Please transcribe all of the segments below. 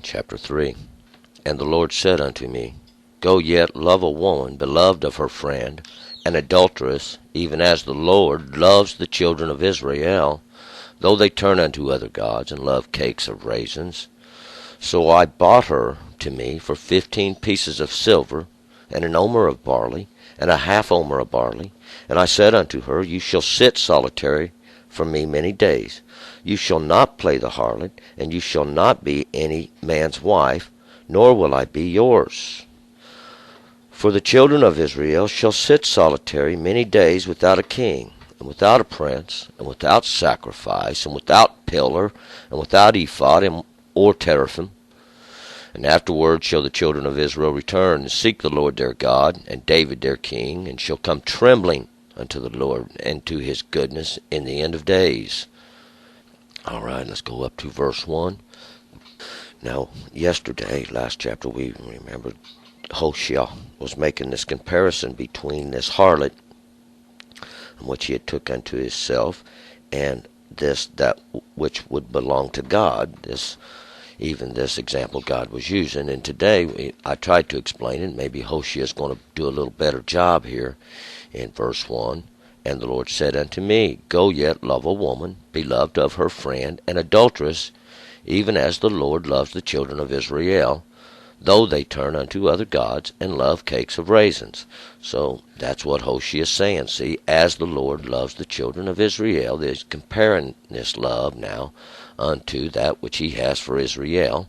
Chapter 3. And the Lord said unto me, Go yet, love a woman, beloved of her friend, an adulteress, even as the Lord loves the children of Israel, though they turn unto other gods, and love cakes of raisins. So I bought her to me for 15 pieces of silver, and an omer of barley, and a half omer of barley. And I said unto her, You shall sit solitary for me many days. You shall not play the harlot, and you shall not be any man's wife, nor will I be yours. For the children of Israel shall sit solitary many days without a king, and without a prince, and without sacrifice, and without pillar, and without ephod or teraphim. And afterward shall the children of Israel return and seek the Lord their God, and David their king, and shall come trembling unto the Lord and to his goodness in the end of days. All right, let's go up to verse 1. Now, yesterday, last chapter, we remembered Hosea was making this comparison between this harlot, which he had took unto himself, and that which would belong to God. This example God was using. And today, I tried to explain it. Maybe Hosea is going to do a little better job here in verse 1. And the Lord said unto me, Go yet, love a woman, beloved of her friend, an adulteress, even as the Lord loves the children of Israel, though they turn unto other gods, and love cakes of raisins. So that's what Hosea is saying. See, as the Lord loves the children of Israel, there's comparing this love now unto that which he has for Israel.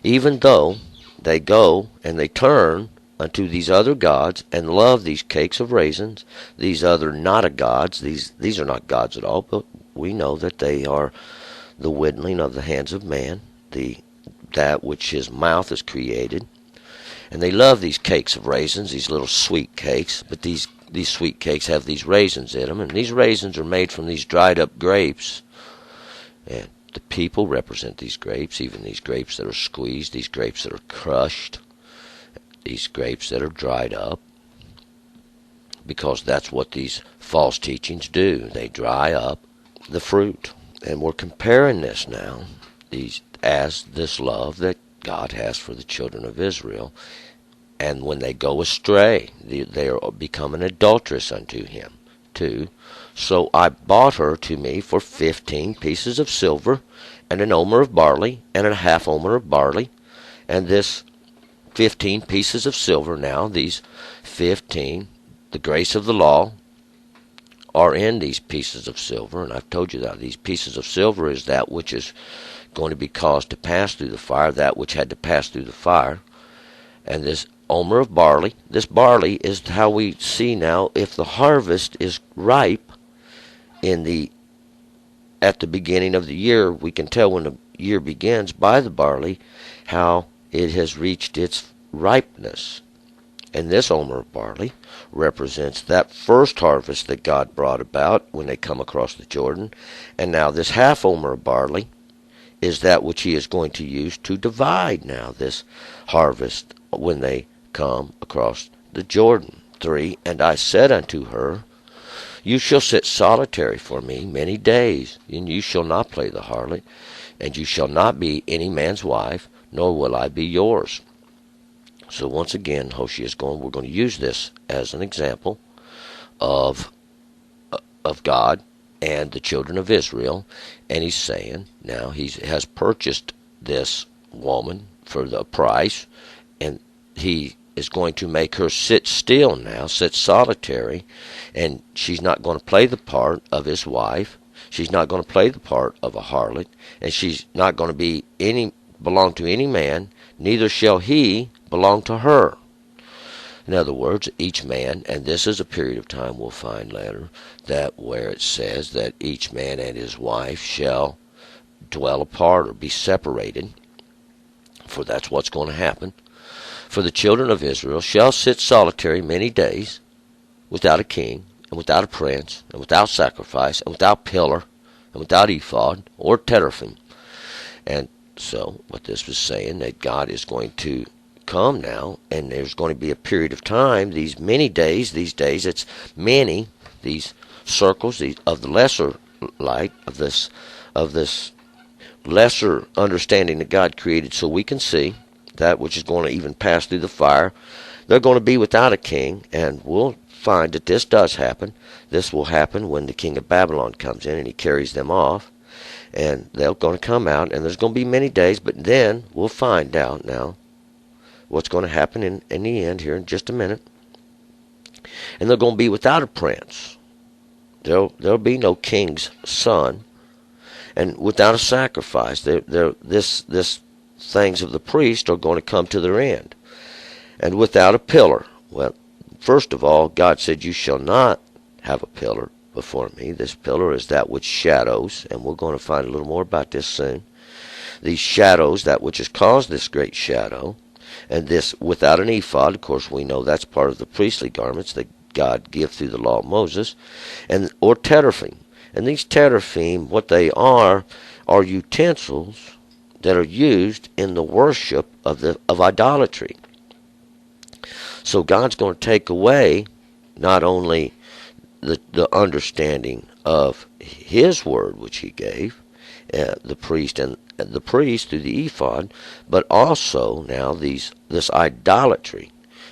Even though they go and they turn unto these other gods and love these cakes of raisins, these other not gods, these are not gods at all, but we know that they are the whittling of the hands of man, that which his mouth has created. And they love these cakes of raisins, these little sweet cakes, but these sweet cakes have these raisins in them, and these raisins are made from these dried up grapes. And the people represent these grapes, even these grapes that are squeezed, these grapes that are crushed, these grapes that are dried up, because that's what these false teachings do. They dry up the fruit. And we're comparing this now, as this love that God has for the children of Israel. And when they go astray, they are become an adulteress unto him too. So I bought her to me for 15 pieces of silver, and an omer of barley, and a half omer of barley. And this 15 pieces of silver now, these 15, the grace of the law, are in these pieces of silver. And I've told you that these pieces of silver is that which is going to be caused to pass through the fire, that which had to pass through the fire. And this omer of barley, this barley is how we see now if the harvest is ripe at the beginning of the year. We can tell when the year begins by the barley how it has reached its ripeness. And this omer of barley represents that first harvest that God brought about when they come across the Jordan. And now this half omer of barley is that which he is going to use to divide now this harvest when they come across the Jordan. 3, And I said unto her, You shall sit solitary for me many days, and you shall not play the harlot, and you shall not be any man's wife, nor will I be yours. So once again, Hosea is we're going to use this as an example of God and the children of Israel. And he's saying now he has purchased this woman for the price, and he is going to make her sit still now, sit solitary, and she's not going to play the part of his wife. She's not going to play the part of a harlot, and she's not going to belong to any man, neither shall he belong to her. In other words, each man, and this is a period of time we'll find later, that where it says that each man and his wife shall dwell apart or be separated, for that's what's going to happen. For the children of Israel shall sit solitary many days, without a king, and without a prince, and without sacrifice, and without pillar, and without ephod or teraphim. And so what this was saying, that God is going to come now, and there's going to be a period of time, these days, it's many, these circles of the lesser light, of this lesser understanding that God created so we can see, that which is going to even pass through the fire. They're going to be without a king, and we'll find that this does happen. This will happen when the king of Babylon comes in and he carries them off, and they're going to come out, and there's going to be many days, but then we'll find out now what's going to happen in the end here in just a minute. And they're going to be without a prince. There'll be no king's son, and without a sacrifice. This things of the priest are going to come to their end. And without a pillar. Well, first of all, God said, you shall not have a pillar before me. This pillar is that which shadows, and we're going to find a little more about this soon. These shadows, that which has caused this great shadow, and this without an ephod. Of course, we know that's part of the priestly garments that God gave through the law of Moses, or teraphim. And these teraphim, what they are utensils that are used in the worship of idolatry. So God's going to take away not only the understanding of His word, which He gave the priest and the priest through the ephod, but also now this idolatry.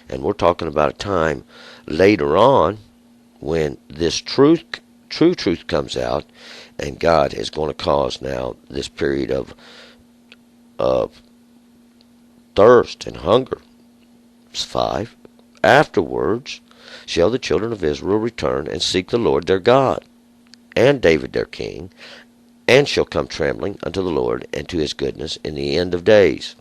And we're talking about a time later on when this true truth comes out, and God is going to cause now this period of thirst and hunger. 5. Afterwards shall the children of Israel return and seek the Lord their God, and David their king, and shall come trembling unto the Lord and to His goodness in the end of days.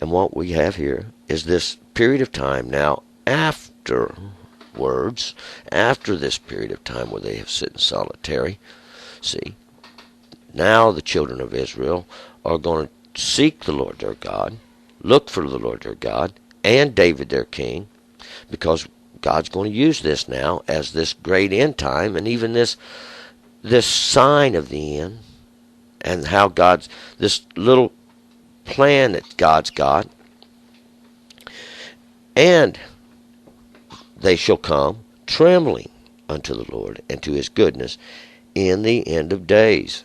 And what we have here is this period of time now afterwards, after this period of time where they have sit in solitary. See, now the children of Israel are going to seek the Lord their God, look for the Lord their God, and David their king, because God's going to use this now as this great end time, and even this sign of the end, and how this little plan that God's got. And they shall come trembling unto the Lord and to His goodness in the end of days.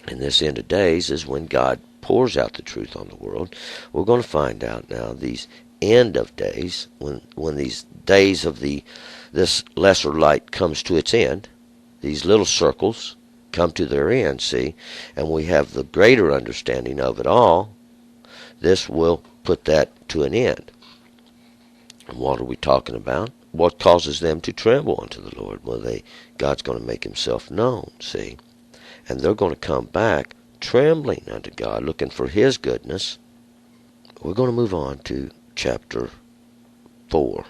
And this end of days is when God pours out the truth on the world. We're going to find out now these end of days, when these days of this lesser light comes to its end. These little circles come to their end, see, and we have the greater understanding of it all. This will put that to an end. And what are we talking about? What causes them to tremble unto the Lord? Well, God's going to make Himself known, see, and they're going to come back trembling unto God, looking for His goodness. We're going to move on to chapter 4.